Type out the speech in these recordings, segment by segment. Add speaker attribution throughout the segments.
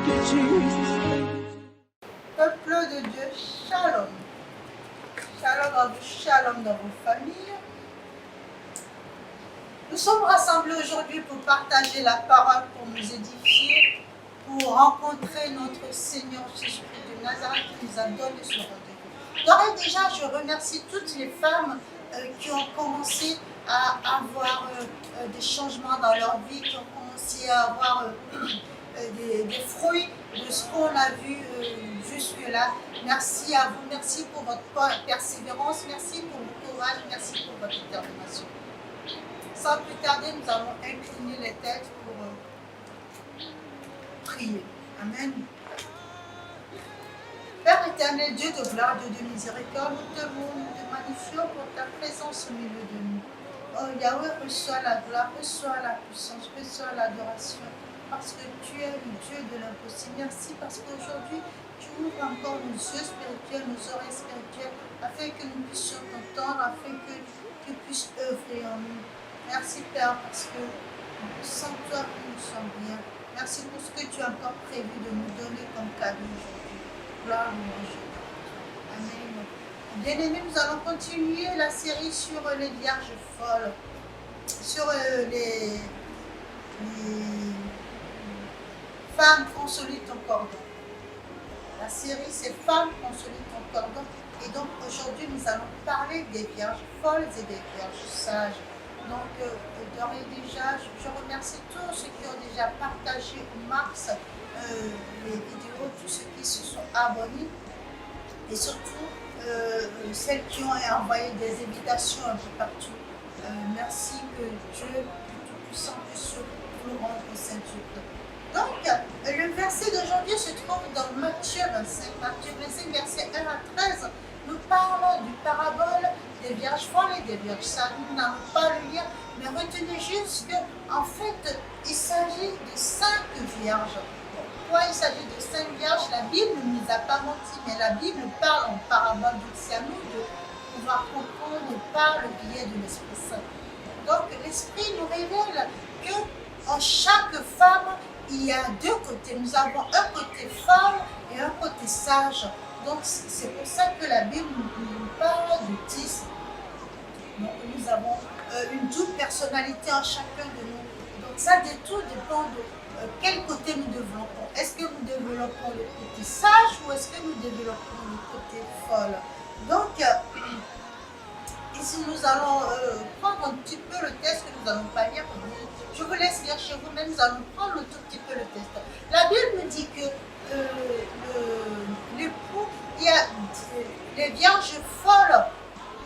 Speaker 1: Thank you, Jesus.
Speaker 2: Peuple de Dieu, shalom. Shalom à vous, shalom dans vos familles. Nous sommes rassemblés aujourd'hui pour partager la parole, pour nous édifier, pour rencontrer notre Seigneur Jésus-Christ de Nazareth qui nous a donné ce rendez-vous. D'ores et déjà, je remercie toutes les femmes qui ont commencé à avoir des changements dans leur vie, qui ont commencé à avoir des fruits de ce qu'on a vu jusque-là. Merci à vous, merci pour votre persévérance, merci pour votre courage, merci pour votre détermination. Sans plus tarder, nous allons incliner les têtes pour prier. Amen. Père éternel, Dieu de gloire, Dieu de miséricorde, nous te louons, nous te magnifions pour ta présence au milieu de nous. Oh Yahweh, reçois la gloire, reçois la puissance, reçois l'adoration, parce que tu es le Dieu de l'impossible. Merci parce qu'aujourd'hui, tu ouvres encore nos yeux spirituels, nos oreilles spirituelles, afin que nous puissions t'entendre, afin que tu puisses œuvrer en nous. Merci Père, parce que sans toi, nous sommes bien. Merci pour ce que tu as encore prévu de nous donner comme cadeau aujourd'hui. Gloire, louange. Amen. Bien-aimés, nous allons continuer la série sur les vierges folles, sur les femmes consolides en cordon. La série, c'est femmes consolides en cordon. Et donc, aujourd'hui, nous allons parler des vierges folles et des vierges sages. Donc, d'ores et déjà, je remercie tous ceux qui ont déjà partagé en mars les vidéos, tous ceux qui se sont abonnés et surtout celles qui ont envoyé des invitations un peu partout. Merci que Dieu Tout-Puissant puisse nous rendre ceinture. Donc, le verset d'aujourd'hui se trouve dans Matthieu 25. Matthieu 25, verset 1 à 13. Nous parlons du parabole des vierges folles et des vierges sages. Nous n'allons pas le lire, mais retenez juste qu'en fait, il s'agit de 5 vierges. Pourquoi il s'agit de 5 vierges? La Bible ne nous a pas menti, mais la Bible parle en parabole. Donc c'est à nous de pouvoir comprendre par le biais de l'Esprit Saint. Donc l'Esprit nous révèle qu'en chaque femme, il y a deux côtés. Nous avons un côté femme et un côté sage. Donc c'est pour ça que la Bible nous parle de 10. Donc nous avons une double personnalité en chacun de nous. Donc ça tout dépend de quel côté nous développons. Est-ce que nous développons le côté sage ou est-ce que nous développons le côté folle? Donc ici nous allons prendre un petit peu le test que nous allons pas lire. Je vous laisse lire chez vous, mais nous allons prendre un tout petit peu le test. La Bible nous dit que l'époux, il y a les vierges folles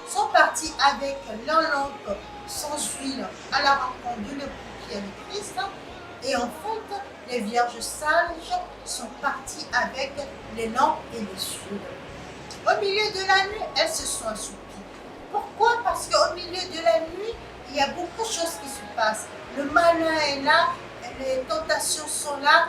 Speaker 2: sont parties avec leur lampe sans huile à la rencontre de l'époux qui est le Christ. Et en fait, les vierges sages sont parties avec les lampes et les huiles. Au milieu de la nuit, elles se sont assoupies. Pourquoi? Parce qu'au milieu de la nuit, il y a beaucoup de choses qui se passent. Le malin est là, les tentations sont là,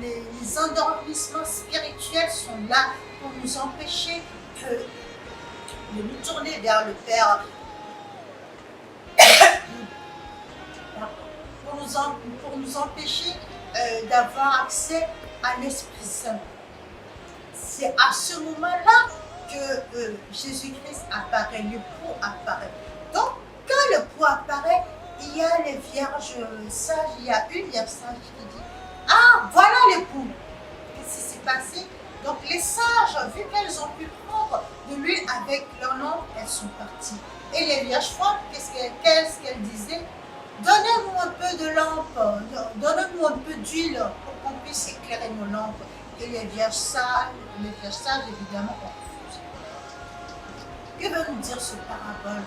Speaker 2: les endormissements spirituels sont là pour nous empêcher de nous tourner vers le Père, pour nous empêcher d'avoir accès à l'Esprit Saint. C'est à ce moment-là que Jésus-Christ apparaît, l'époux apparaît. Donc, quand l'époux apparaît, il y a les vierges sages, il y a une vierge sage qui dit « Ah, voilà l'époux !» Qu'est-ce qui s'est passé? Donc les sages, vu qu'elles ont pu prendre de l'huile avec leur lampe, elles sont parties. Et les vierges folles, qu'est-ce qu'elles disaient? Donnez-nous un peu de lampe, donnez-nous un peu d'huile pour qu'on puisse éclairer nos lampes. Et les vierges sages évidemment, ont refusé. Que veut nous dire ce parabole?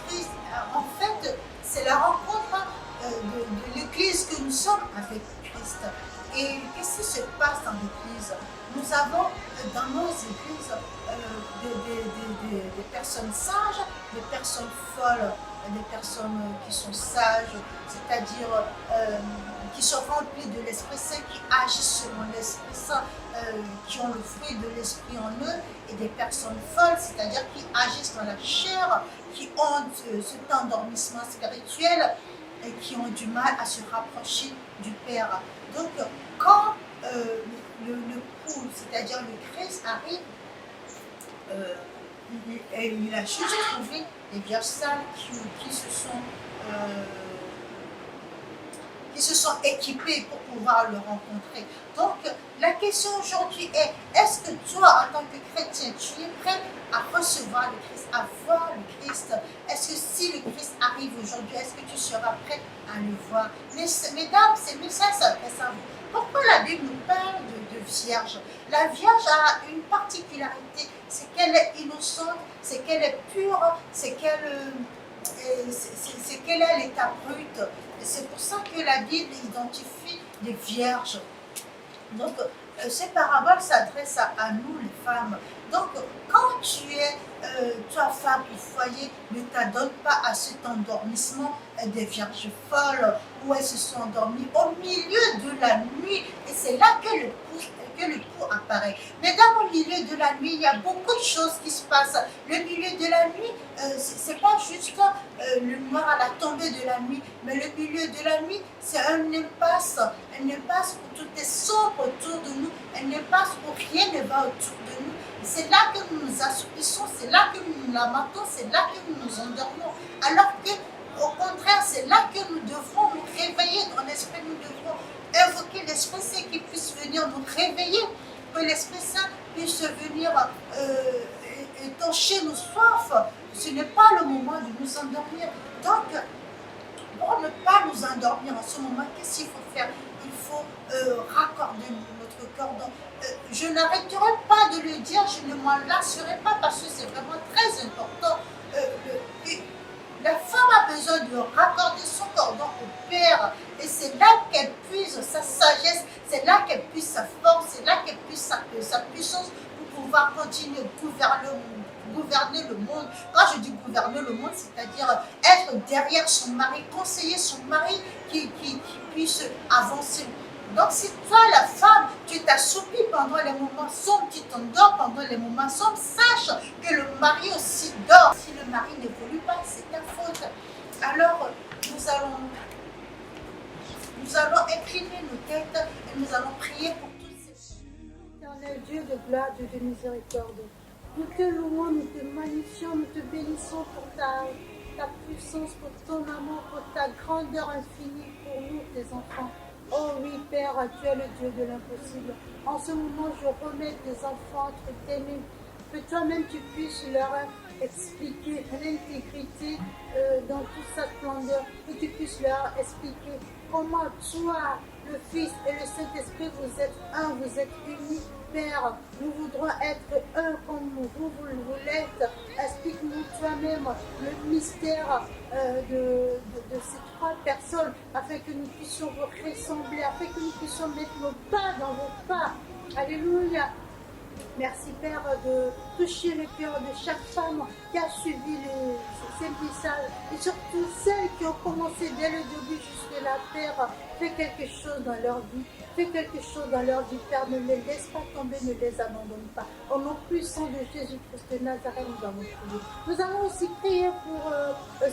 Speaker 2: Christ, en fait, c'est la rencontre de l'Église que nous sommes avec Christ. Et qu'est-ce qui se passe dans l'Église? Nous avons dans nos églises des personnes sages, des personnes folles, des personnes qui sont sages, c'est-à-dire qui sont remplies de l'Esprit Saint, qui agissent selon l'Esprit Saint, qui ont le fruit de l'Esprit en eux, et des personnes folles, c'est-à-dire qui agissent dans la chair, qui ont cet endormissement spirituel et qui ont du mal à se rapprocher du Père. Donc, quand le coup, c'est-à-dire le Christ arrive, il a juste trouvé les vierges sales euh, qui se sont équipés pour pouvoir le rencontrer. Donc, la question aujourd'hui est, est-ce que toi, en tant que chrétien, tu es prêt à recevoir le Christ, à voir le Christ? Est-ce que si le Christ arrive aujourd'hui, est-ce que tu seras prêt à le voir? Mesdames, ces messages s'adressent à vous. Pourquoi la Bible nous parle de vierge? La vierge a une particularité, c'est qu'elle est innocente, c'est qu'elle est pure, c'est qu'elle a l'état brut. C'est pour ça que la Bible identifie les vierges. Donc, ces paraboles s'adressent à nous, les femmes. Donc, quand tu es, toi, femme au foyer, ne t'adonne pas à cet endormissement des vierges folles, où elles se sont endormies au milieu de la nuit. Et c'est là que le coup apparaît. Mesdames, au milieu de la nuit, il y a beaucoup de choses qui se passent. Le milieu de la nuit, c'est pas juste le noir à la tombée de la nuit, mais le milieu de la nuit, c'est un impasse. Un impasse où tout est sombre autour de nous, un impasse où rien ne va autour de nous. C'est là que nous nous assoupissons, c'est là que nous nous lamentons, c'est là que nous nous endormons. Alors que, au contraire, c'est là que nous devrons nous réveiller dans l'esprit, nous devrons invoquer l'Esprit Saint qui puisse venir nous réveiller, que l'Esprit Saint puisse venir étancher nos soifs. Ce n'est pas le moment de nous endormir. Donc, pour ne pas nous endormir en ce moment, qu'est-ce qu'il faut faire? Il faut raccorder notre cordon. Je n'arrêterai pas de le dire, je ne m'en lasserai pas parce que c'est vraiment très important. La femme a besoin de raccorder son cordon au Père. Et c'est là qu'elle puise sa sagesse, c'est là qu'elle puise sa force, c'est là qu'elle puise sa puissance pour pouvoir continuer à gouverner le monde. Quand je dis gouverner le monde, c'est-à-dire être derrière son mari, conseiller son mari qui puisse avancer. Donc si toi, la femme, tu t'assoupis pendant les moments sombres, tu t'endors pendant les moments sombres, sache que le mari aussi dort. Si le mari n'évolue pas, c'est ta faute. Alors, nous allons incliner nos têtes et nous allons prier pour toutes ces choses.
Speaker 1: Éternel Dieu de gloire, Dieu de miséricorde, nous te louons, nous te magnifions, nous te bénissons pour ta puissance, pour ton amour, pour ta grandeur infinie pour nous, tes enfants. Oh oui, Père, tu es le Dieu de l'impossible. En ce moment, je remets tes enfants entre tes mains. Que toi-même tu puisses leur expliquer l'intégrité dans toute sa splendeur. Que tu puisses leur expliquer comment toi, le Fils et le Saint-Esprit, vous êtes un, vous êtes unis. Père, nous voudrons être un comme vous l'êtes. Explique-nous toi-même le mystère de ces trois personnes, afin que nous puissions vous ressembler, afin que nous puissions mettre nos pas dans vos pas. Alléluia. Merci Père de toucher le cœur de chaque femme qui a suivi ces messages et surtout celles qui ont commencé dès le début jusque là. Père, fais quelque chose dans leur vie. Fais quelque chose dans leur vie, Père, ne les laisse pas tomber, ne les abandonne pas. Au nom puissant de Jésus-Christ de Nazareth, nous avons prié. Nous allons aussi prier pour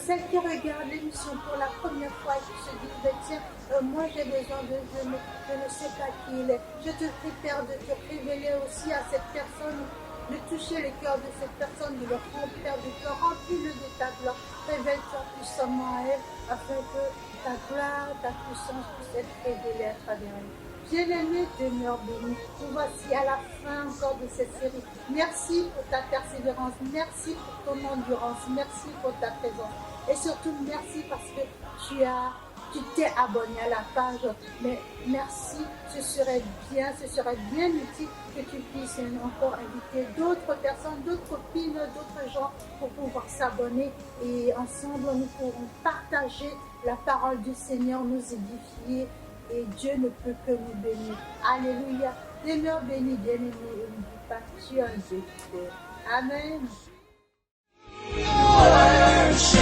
Speaker 1: celles qui regardent l'émission pour la première fois et qui se disent, ben, tiens, moi j'ai besoin de Dieu, mais je ne sais pas qui il est. Je te prie, Père, de te révéler aussi à cette personne, de toucher le cœur de cette personne, de leur remplir de toi, remplis-le de ta gloire. Révèle-toi puissamment à elle, afin que ta gloire, ta puissance puisse être révélée à travers elle. Bien-aimé, demeure béni. Nous voici à la fin encore de cette série. Merci pour ta persévérance, merci pour ton endurance, merci pour ta présence. Et surtout, merci parce que tu t'es abonné à la page. Mais merci, ce serait bien utile que tu puisses encore inviter d'autres personnes, d'autres copines, d'autres gens pour pouvoir s'abonner. Et ensemble, nous pourrons partager la parole du Seigneur, nous édifier. Et Dieu ne peut que nous bénir. Alléluia. Demeure béni, bien-aimé, et n'oublie pas que tu es un Dieu fidèle. Amen. Worship,